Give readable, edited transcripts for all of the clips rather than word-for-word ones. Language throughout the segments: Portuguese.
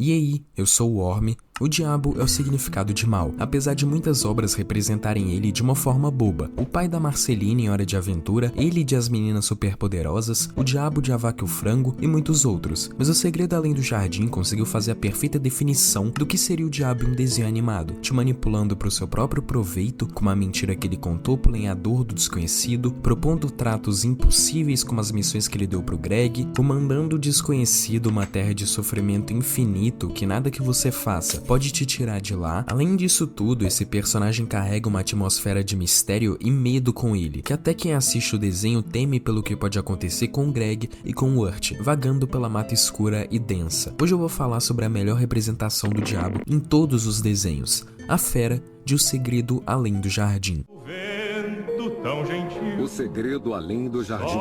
E aí, eu sou o Orme. O diabo é o significado de mal, apesar de muitas obras representarem ele de uma forma boba. O pai da Marceline em Hora de Aventura, ele de As Meninas Superpoderosas, o diabo de A Vaca e o Frango e muitos outros. Mas o Segredo Além do Jardim conseguiu fazer a perfeita definição do que seria o diabo em um desenho animado, te manipulando para o seu próprio proveito, com uma mentira que ele contou pro lenhador do desconhecido, propondo tratos impossíveis como as missões que ele deu pro Greg, comandando o desconhecido uma terra de sofrimento infinito que nada que você faça pode te tirar de lá. Além disso tudo, esse personagem carrega uma atmosfera de mistério e medo com ele, que até quem assiste o desenho teme pelo que pode acontecer com o Greg e com o Urt, vagando pela mata escura e densa. Hoje eu vou falar sobre a melhor representação do diabo em todos os desenhos, a fera de O Segredo Além do Jardim. O Segredo Além do Jardim.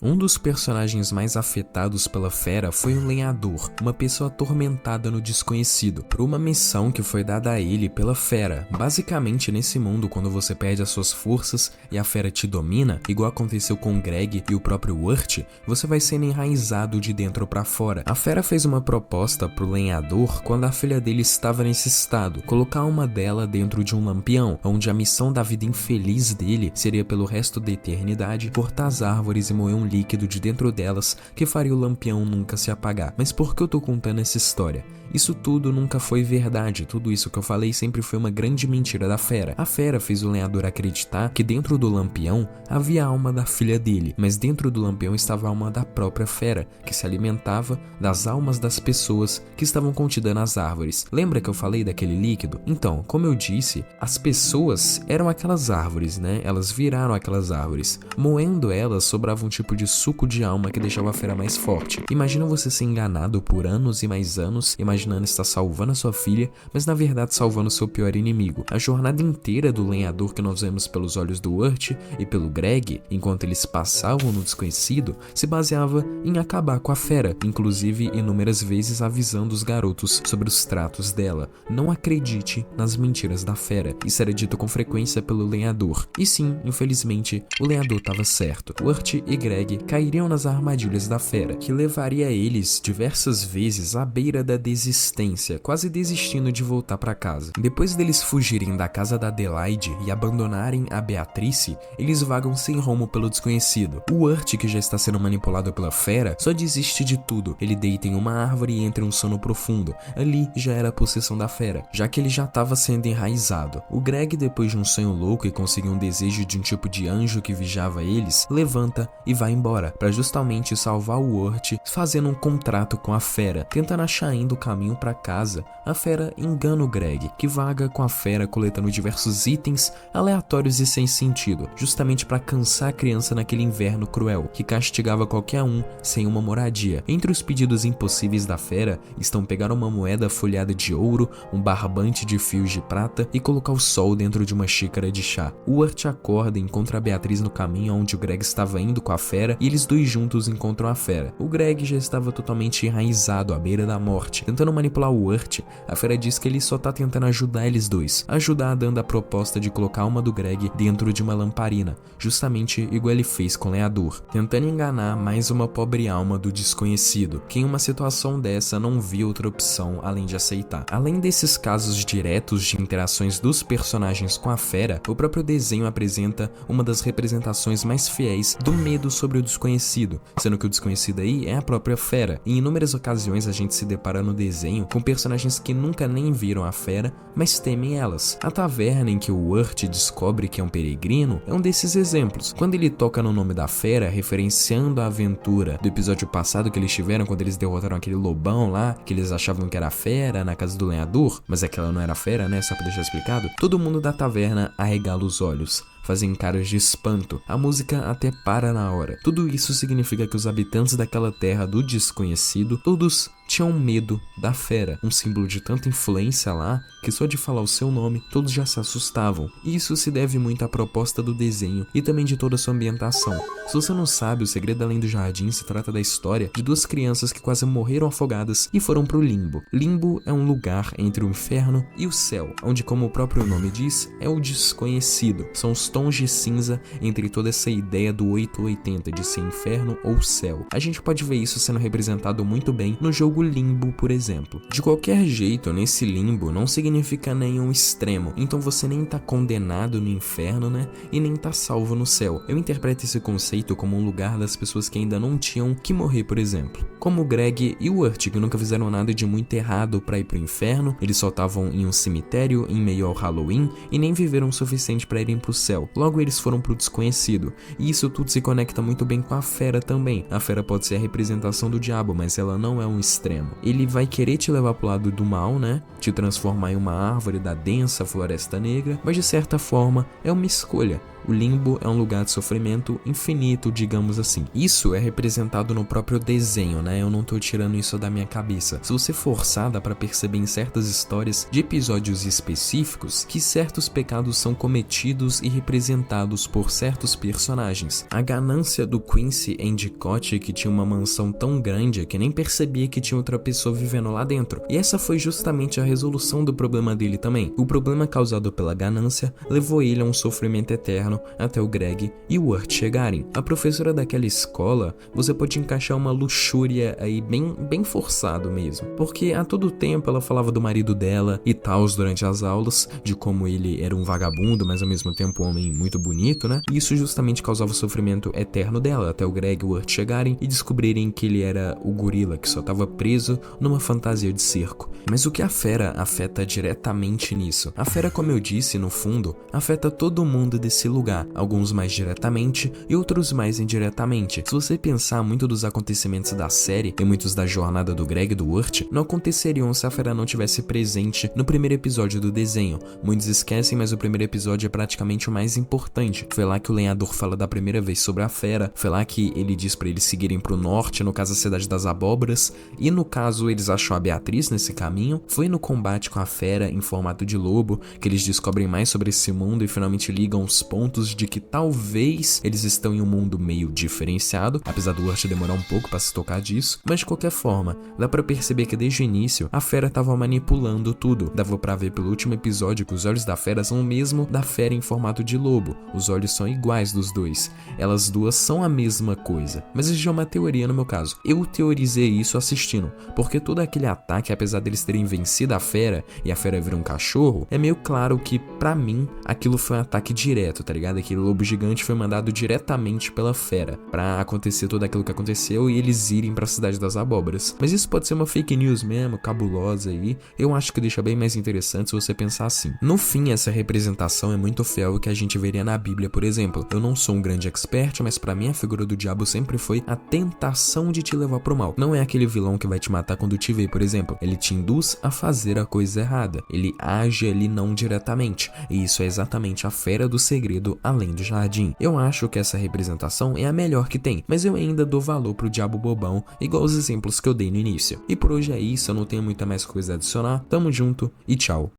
Um dos personagens mais afetados pela fera foi o lenhador, uma pessoa atormentada no desconhecido, por uma missão que foi dada a ele pela fera. Basicamente, nesse mundo, quando você perde as suas forças e a fera te domina, igual aconteceu com o Greg e o próprio Urt, você vai sendo enraizado de dentro pra fora. A fera fez uma proposta pro lenhador quando a filha dele estava nesse estado, colocar uma dela dentro de um lampião, onde a missão da vida infeliz dele seria pelo resto da eternidade cortar as árvores e moer um líquido de dentro delas que faria o lampião nunca se apagar. Mas por que eu tô contando essa história? Isso tudo nunca foi verdade, tudo isso que eu falei sempre foi uma grande mentira da fera. A fera fez o lenhador acreditar que dentro do lampião havia a alma da filha dele, mas dentro do lampião estava a alma da própria fera, que se alimentava das almas das pessoas que estavam contidas nas árvores. Lembra que eu falei daquele líquido? Então, como eu disse, as pessoas eram aquelas árvores, né? Elas viraram aquelas árvores. Moendo elas, sobrava um tipo de suco de alma que deixava a fera mais forte. Imagina você ser enganado por anos e mais anos, imaginando estar salvando a sua filha, mas na verdade salvando seu pior inimigo. A jornada inteira do lenhador que nós vemos pelos olhos do Urt e pelo Greg, enquanto eles passavam no desconhecido, se baseava em acabar com a fera, inclusive inúmeras vezes avisando os garotos sobre os tratos dela. Não acredite nas mentiras da fera. Isso era dito com frequência pelo lenhador. E sim, infelizmente, o lenhador estava certo. Urt e Greg cairiam nas armadilhas da fera, que levaria eles diversas vezes à beira da desistência, quase desistindo de voltar para casa. Depois deles fugirem da casa da Adelaide e abandonarem a Beatrice, eles vagam sem rumo pelo desconhecido. O Urt, que já está sendo manipulado pela fera, só desiste de tudo. Ele deita em uma árvore e entra em um sono profundo. Ali já era a possessão da fera, já que ele já estava sendo enraizado. O Greg, depois de um sonho louco e conseguir um desejo de um tipo de anjo que vigiava eles, levanta e vai embora, para justamente salvar o Urt, fazendo um contrato com a fera, tentando achar ainda o caminho para casa. A fera engana o Greg, que vaga com a fera coletando diversos itens aleatórios e sem sentido, justamente para cansar a criança naquele inverno cruel, que castigava qualquer um sem uma moradia. Entre os pedidos impossíveis da fera estão pegar uma moeda folhada de ouro, um barbante de fios de prata e colocar o sol dentro de uma xícara de chá. O Urt acorda e encontra a Beatriz no caminho onde o Greg estava indo com a fera, e eles dois juntos encontram a fera. O Greg já estava totalmente enraizado à beira da morte, tentando manipular o Urt. A fera diz que ele só tá tentando ajudar eles dois, ajudar dando a proposta de colocar a alma do Greg dentro de uma lamparina, justamente igual ele fez com o lenhador, tentando enganar mais uma pobre alma do desconhecido, que em uma situação dessa não via outra opção além de aceitar. Além desses casos diretos de interações dos personagens com a fera, o próprio desenho apresenta uma das representações mais fiéis do medo sobre o desconhecido, sendo que o desconhecido aí é a própria fera. Em inúmeras ocasiões a gente se depara no desenho com personagens que nunca nem viram a fera, mas temem elas. A taverna em que o Urt descobre que é um peregrino é um desses exemplos. Quando ele toca no nome da fera, referenciando a aventura do episódio passado que eles tiveram quando eles derrotaram aquele lobão lá, que eles achavam que era a fera na casa do lenhador, mas aquela não era a fera, né? Só pra deixar explicado. Todo mundo da taverna arregala os olhos, fazem caras de espanto. A música até para na hora. Tudo isso significa que os habitantes daquela terra do desconhecido, todos tinham medo da fera, um símbolo de tanta influência lá que só de falar o seu nome todos já se assustavam. E isso se deve muito à proposta do desenho e também de toda a sua ambientação. Se você não sabe, O Segredo Além do Jardim se trata da história de duas crianças que quase morreram afogadas e foram pro limbo. Limbo é um lugar entre o inferno e o céu, onde, como o próprio nome diz, é o desconhecido. São os tons de cinza entre toda essa ideia do 880 de ser inferno ou céu. A gente pode ver isso sendo representado muito bem no jogo Limbo, por exemplo. De qualquer jeito, nesse limbo não significa nenhum extremo, então você nem tá condenado no inferno, né, e nem tá salvo no céu. Eu interpreto esse conceito como um lugar das pessoas que ainda não tinham que morrer, por exemplo. Como o Greg e o Urt, que nunca fizeram nada de muito errado pra ir pro inferno, eles só estavam em um cemitério em meio ao Halloween e nem viveram o suficiente pra irem pro céu. Logo eles foram pro desconhecido. E isso tudo se conecta muito bem com a fera também. A fera pode ser a representação do diabo, mas ela não é um extremo. Ele vai querer te levar pro lado do mal, né? Te transformar em uma árvore da densa floresta negra, mas de certa forma é uma escolha. O limbo é um lugar de sofrimento infinito, digamos assim. Isso é representado no próprio desenho, né? Eu não tô tirando isso da minha cabeça. Se você forçar, dá pra perceber em certas histórias de episódios específicos que certos pecados são cometidos e representados por certos personagens. A ganância do Quincy Endicott, que tinha uma mansão tão grande que nem percebia que tinha outra pessoa vivendo lá dentro. E essa foi justamente a resolução do problema dele também. O problema causado pela ganância levou ele a um sofrimento eterno até o Greg e o Urt chegarem. A professora daquela escola, você pode encaixar uma luxúria aí bem forçado mesmo, porque a todo tempo ela falava do marido dela e tals durante as aulas, de como ele era um vagabundo, mas ao mesmo tempo um homem muito bonito, né? E isso justamente causava o sofrimento eterno dela, até o Greg e o Urt chegarem e descobrirem que ele era o gorila que só estava preso numa fantasia de circo. Mas o que a fera afeta diretamente nisso? A fera, como eu disse, no fundo, afeta todo mundo desse lugar, alguns mais diretamente e outros mais indiretamente. Se você pensar, muito dos acontecimentos da série e muitos da jornada do Greg e do Urt não aconteceriam se a fera não tivesse presente no primeiro episódio do desenho. Muitos esquecem, mas o primeiro episódio é praticamente o mais importante. Foi lá que o lenhador fala da primeira vez sobre a fera, foi lá que ele diz pra eles seguirem pro norte, no caso a Cidade das Abóboras, e no caso eles acham a Beatriz nesse caminho. Foi no combate com a fera em formato de lobo que eles descobrem mais sobre esse mundo e finalmente ligam os pontos de que talvez eles estão em um mundo meio diferenciado, apesar do Urt demorar um pouco pra se tocar disso, mas de qualquer forma, dá pra perceber que desde o início a fera tava manipulando tudo. Dava pra ver pelo último episódio que os olhos da fera são o mesmo da fera em formato de lobo, os olhos são iguais dos dois, elas duas são a mesma coisa. Mas isso já é uma teoria no meu caso. Eu teorizei isso assistindo, porque todo aquele ataque, apesar deles terem vencido a fera e a fera virar um cachorro, é meio claro que pra mim aquilo foi um ataque direto, tá ligado? Aquele lobo gigante foi mandado diretamente pela fera pra acontecer tudo aquilo que aconteceu e eles irem pra Cidade das Abóboras. Mas isso pode ser uma fake news mesmo, cabulosa aí. Eu acho que deixa bem mais interessante se você pensar assim. No fim, essa representação é muito fiel ao que a gente veria na Bíblia, por exemplo. Eu não sou um grande expert, mas pra mim a figura do diabo sempre foi a tentação de te levar pro mal. Não é aquele vilão que vai te matar quando te vê, por exemplo. Ele te induz a fazer a coisa errada. Ele age ali não diretamente. E isso é exatamente a fera do Segredo Além do Jardim. Eu acho que essa representação é a melhor que tem, mas eu ainda dou valor pro diabo bobão, igual os exemplos que eu dei no início. E por hoje é isso, eu não tenho muita mais coisa a adicionar. Tamo junto e tchau.